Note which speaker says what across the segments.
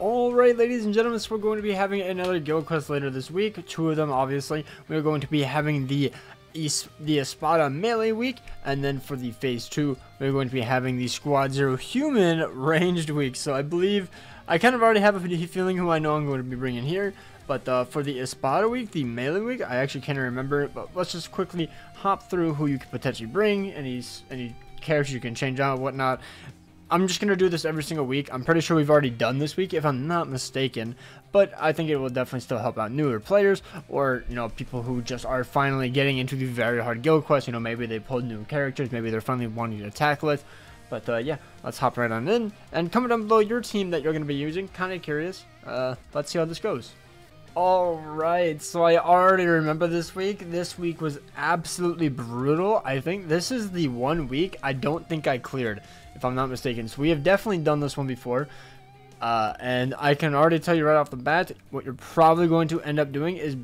Speaker 1: Alright, ladies and gentlemen, so we're going to be having another guild quest later this week. Two of them, obviously. We're going to be having the ESPADA melee week, and then for the phase 2, we're going to be having the Squad 0 human ranged week. So I believe, I kind of already have a feeling who I know I'm going to be bringing here. But for the ESPADA week, the melee week, I actually can't remember. But let's just quickly hop through who you could potentially bring, any characters you can change out, whatnot. I'm just going to do this every single week. I'm pretty sure we've already done this week, if I'm not mistaken. But I think it will definitely still help out newer players, or, you know, people who just are finally getting into the very hard guild quest. You know, maybe they pulled new characters, maybe they're finally wanting to tackle it. But yeah, let's hop right on in. And comment down below your team that you're going to be using. Kind of curious. Let's see how this goes. Alright, so I already remember this week. This week was absolutely brutal. I think this is the one week I don't think I cleared, if I'm not mistaken. So we have definitely done this one before. And I can already tell you right off the bat, what you're probably going to end up doing is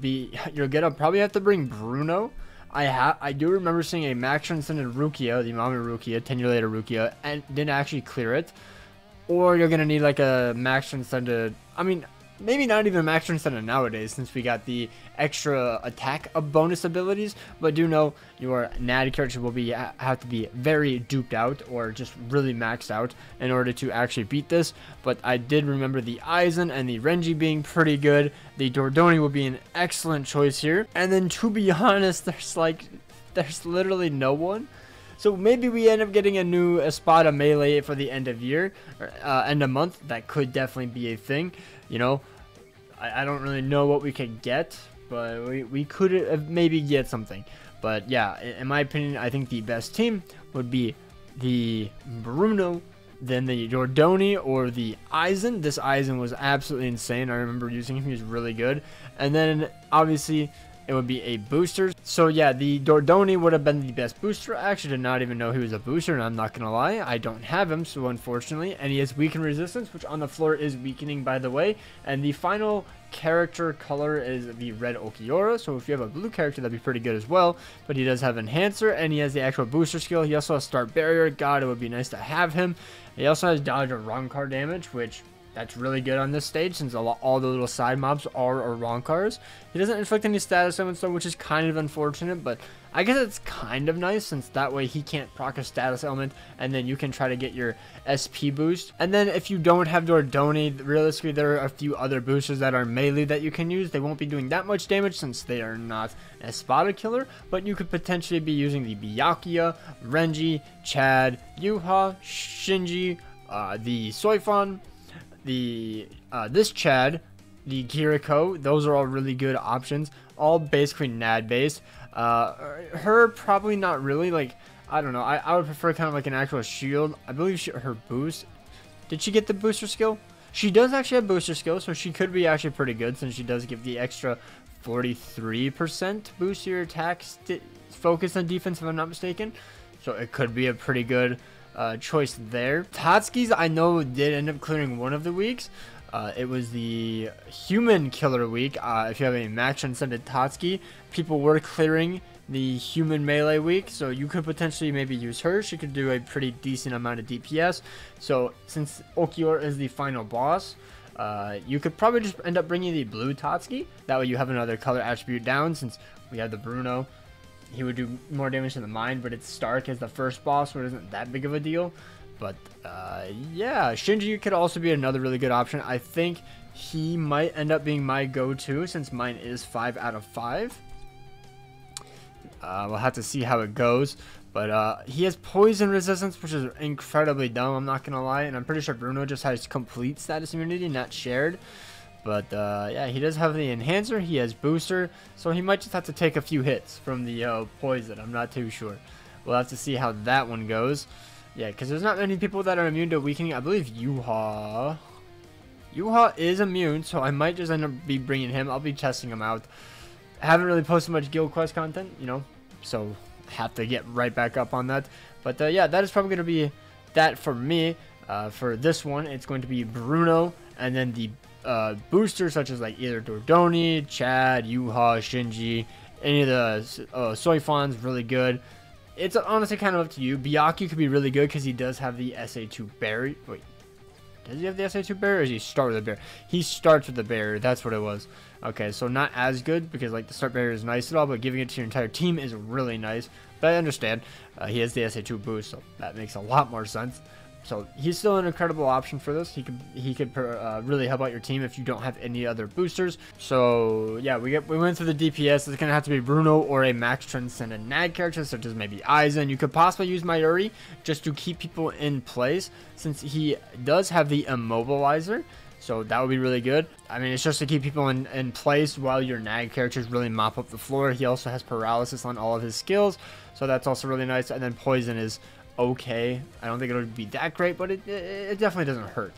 Speaker 1: you're going to probably have to bring Bruno. I do remember seeing a max transcended Rukia, the Mama Rukia, 10-year later Rukia, and didn't actually clear it. Or you're going to need like a max transcended, I mean, maybe not even max transcended nowadays, since we got the extra attack bonus abilities. But do know your natty character will have to be very duped out, or just really maxed out, in order to actually beat this. But I did remember the Aizen and the Renji being pretty good. The Dordoni will be an excellent choice here. And then, to be honest, there's literally no one. So maybe we end up getting a new ESPADA melee for the end of year, or end of month. That could definitely be a thing. You know, I don't really know what we could get, but we could maybe get something. But yeah, in my opinion, I think the best team would be the Bruno, then the Dordoni, or the Aizen. This Aizen was absolutely insane. I remember using him. He was really good. And then obviously it would be a booster. So yeah, the Dordoni would have been the best booster. I actually did not even know he was a booster, and I'm not gonna lie, I don't have him, so unfortunately. And he has weaken resistance, which on the floor is weakening, by the way. And the final character color is the red Okiora, so if you have a blue character, that'd be pretty good as well. But he does have enhancer, and he has the actual booster skill. He also has start barrier. God, it would be nice to have him. He also has dodge or wrong card damage, which that's really good on this stage, since all the little side mobs are Ronkars. He doesn't inflict any status elements though, which is kind of unfortunate, but I guess it's kind of nice, since that way he can't proc a status element, and then you can try to get your SP boost. And then if you don't have Dordoni, realistically there are a few other boosters that are melee that you can use. They won't be doing that much damage, since they are not a ESPADA killer, but you could potentially be using the Byakuya, Renji, Chad, Yuha, Shinji, the Soifon, this Chad, the Kiriko. Those are all really good options, all basically nad based. Her probably not really, like, I don't know, I would prefer kind of like an actual shield. I believe her boost, did she get the booster skill? She does actually have booster skill, so she could be actually pretty good, since she does give the extra 43% boost to your attack focus and defense, if I'm not mistaken. So it could be a pretty good choice there. Tatsuki's, I know, did end up clearing one of the weeks. It was the human killer week. If you have a max transcended Tatsuki, people were clearing the human melee week, so you could potentially maybe use her. She could do a pretty decent amount of DPS. So since Okiora is the final boss, you could probably just end up bringing the blue Tatsuki. That way you have another color attribute down, since we have the Bruno. He would do more damage to the mind, but it's Stark as the first boss, so it isn't that big of a deal. But yeah, Shinji could also be another really good option. I think he might end up being my go-to, since mine is 5 out of 5. We'll have to see how it goes. But he has poison resistance, which is incredibly dumb, I'm not gonna lie. And I'm pretty sure Bruno just has complete status immunity, not shared. But yeah, he does have the enhancer, he has booster, so he might just have to take a few hits from the poison. I'm not too sure. We'll have to see how that one goes. Yeah, because there's not many people that are immune to weakening. I believe Yuha is immune, so I might just end up bringing him. I'll be testing him out. I haven't really posted much guild quest content, you know, so have to get right back up on that. But yeah, that is probably going to be that for me. For this one, it's going to be Bruno, and then the boosters such as like either Dordoni, Chad, Yuha, Shinji, any of the Soifons, really good. It's honestly kind of up to you. Byakuya could be really good because he does have the SA2 barrier. Wait, Does he have the SA2 barrier, or does he start with a barrier? He starts with the barrier. That's what it was. Okay, so not as good, because like the start barrier is nice and all, but giving it to your entire team is really nice. But I understand. He has the SA2 boost, so that makes a lot more sense. So he's still an incredible option for this. He could really help out your team if you don't have any other boosters. So yeah, we went through the DPS. It's gonna have to be Bruno or a max transcendent nag character, such as maybe Aizen. You could possibly use Mayuri just to keep people in place, since he does have the immobilizer. So that would be really good. I mean, it's just to keep people in place while your nag characters really mop up the floor. He also has paralysis on all of his skills, so that's also really nice. And then poison is okay. I don't think it'll be that great, but it definitely doesn't hurt.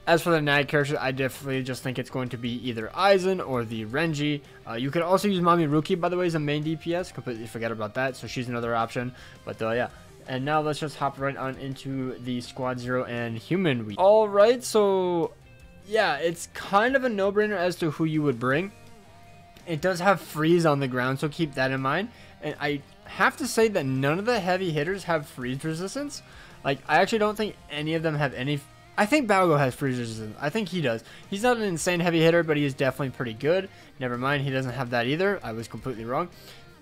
Speaker 1: As for the nag characters, I definitely just think it's going to be either Aizen or the Renji. You could also use Mami Ruki, by the way, as a main DPS. Completely forget about that, so she's another option. But yeah. And now let's just hop right on into the Squad Zero and Human Week. Alright, so yeah, it's kind of a no-brainer as to who you would bring. It does have freeze on the ground, so keep that in mind. And I have to say that none of the heavy hitters have freeze resistance. Like, I actually don't think any of them have any. I think Balgo has freeze resistance. I think he does. He's not an insane heavy hitter, but he is definitely pretty good. Never mind, he doesn't have that either. I was completely wrong.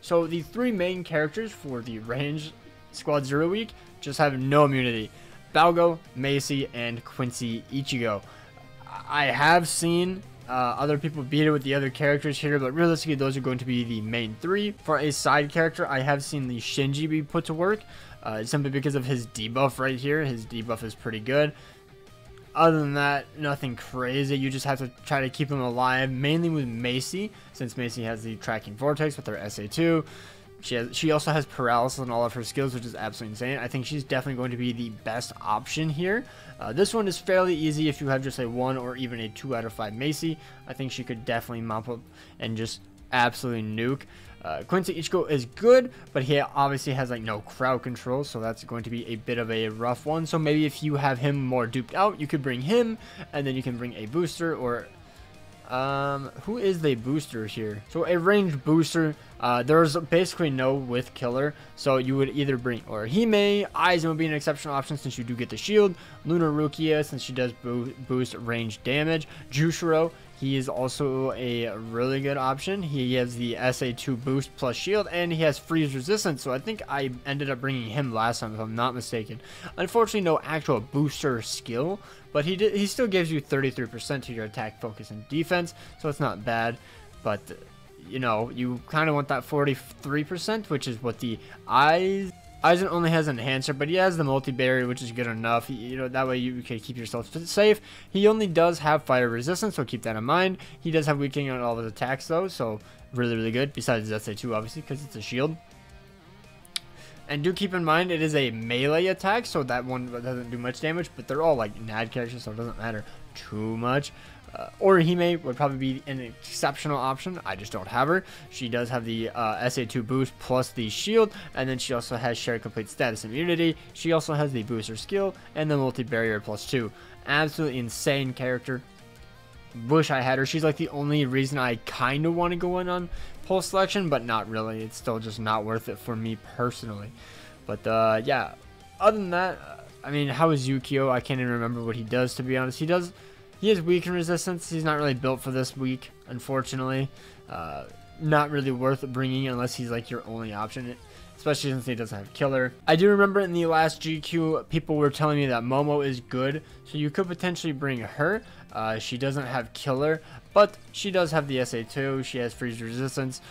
Speaker 1: So the three main characters for the range Squad Zero week just have no immunity: Balgo, Macy, and Quincy Ichigo. I have seen other people beat it with the other characters here, but realistically those are going to be the main three. For a side character, I have seen the Shinji be put to work, simply because of his debuff right here. His debuff is pretty good. Other than that, nothing crazy. You just have to try to keep him alive, mainly with Macy, since Macy has the tracking vortex with her SA2. She also has paralysis on all of her skills, which is absolutely insane. I think she's definitely going to be the best option here. This one is fairly easy if you have just a 1 or even a 2 out of 5 Macy. I think she could definitely mop up and just absolutely nuke. Quincy Ichigo is good, but he obviously has like no crowd control, so that's going to be a bit of a rough one. So maybe if you have him more duped out, you could bring him, and then you can bring a booster, or who is the booster here? So a ranged booster, there's basically no with killer, so you would either bring Orihime. Aizen would be an exceptional option since you do get the shield. Lunar Rukia, since she does boost range damage. Jushiro, he is also a really good option. He has the SA2 boost plus shield, and he has freeze resistance, so I think I ended up bringing him last time if I'm not mistaken. Unfortunately, no actual booster skill, but he still gives you 33% to your attack, focus, and defense, so it's not bad. But you know, you kind of want that 43%, which is what the Aizen only has enhancer, but he has the multi-barrier, which is good enough. You know, that way you can keep yourself safe. He only does have fire resistance, so keep that in mind. He does have weakening on all of his attacks, though, so really good. Besides SA2, obviously, because it's a shield. And do keep in mind, it is a melee attack, so that one doesn't do much damage, but they're all like NAD characters, so it doesn't matter too much. Orihime would probably be an exceptional option. I just don't have her. She does have the SA2 boost plus the shield, and then she also has shared complete status immunity. She also has the booster skill and the multi-barrier +2. Absolutely insane character. Wish I had her. She's like the only reason I kind of want to go in on pull selection, but not really. It's still just not worth it for me personally. But yeah, other than that, I mean, how is Yukio? I can't even remember what he does, to be honest. He has weaken resistance. He's not really built for this week, unfortunately. Not really worth bringing unless he's like your only option, especially since he doesn't have killer. I do remember in the last GQ, people were telling me that Momo is good, so you could potentially bring her. She doesn't have killer, but she does have the SA2. She has freeze resistance.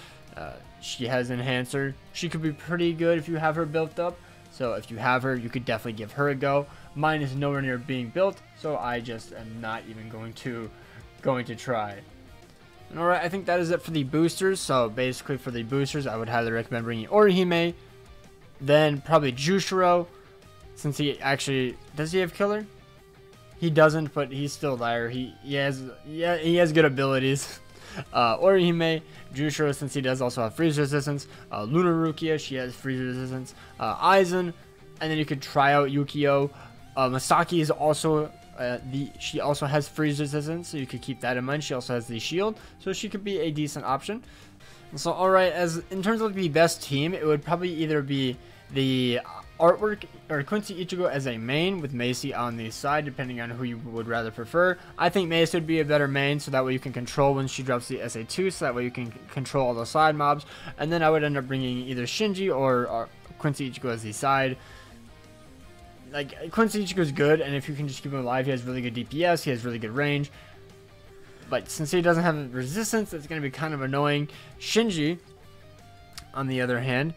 Speaker 1: She has enhancer. She could be pretty good if you have her built up. So if you have her, you could definitely give her a go. Mine is nowhere near being built, so I just am not even going to try. Alright, I think that is it for the boosters. So basically for the boosters, I would highly recommend bringing Orihime, then probably Jushiro, since he actually, does he have killer? He doesn't, but he's still there. He has good abilities. Orihime, Jushiro, since he does also have freeze resistance. Lunar Rukia, she has freeze resistance. Aizen, and then you could try out Yukio. Masaki is also she also has freeze resistance, so you could keep that in mind. She also has the shield, so she could be a decent option. So alright, as in terms of the best team, it would probably either be the artwork or Quincy Ichigo as a main with Macy on the side, depending on who you would rather prefer. I think Macy would be a better main, so that way you can control when she drops the SA2, so that way you can control all the side mobs. And then I would end up bringing either Shinji or Quincy Ichigo as the side. Like, Quincy Ichigo is good, and if you can just keep him alive, he has really good DPS, he has really good range. But since he doesn't have resistance, it's going to be kind of annoying. Shinji, on the other hand,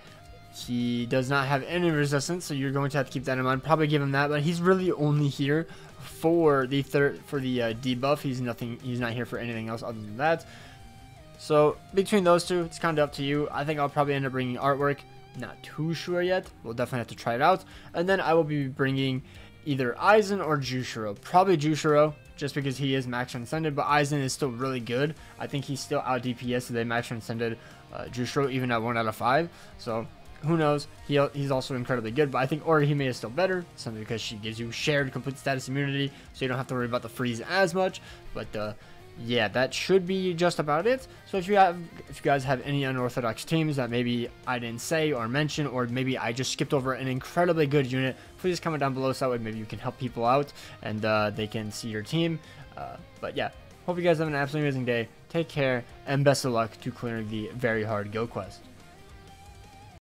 Speaker 1: he does not have any resistance, so you're going to have to keep that in mind. Probably give him that, but he's really only here for the debuff. He's not here for anything else other than that. So between those two, it's kind of up to you. I think I'll probably end up bringing artwork. Not too sure yet. We'll definitely have to try it out. And then I will be bringing either Aizen or Jushiro. Probably Jushiro, just because he is max transcended, but Aizen is still really good. I think he's still out DPS, so they max transcended Jushiro even at 1 out of 5. So who knows? He's also incredibly good, but I think Orihime is still better, simply because she gives you shared complete status immunity, so you don't have to worry about the freeze as much. But yeah, that should be just about it. So if you guys have any unorthodox teams that maybe I didn't say or mention, or maybe I just skipped over an incredibly good unit, please comment down below so that way maybe you can help people out and they can see your team. But yeah, hope you guys have an absolutely amazing day. Take care and best of luck to clearing the very hard guild quest.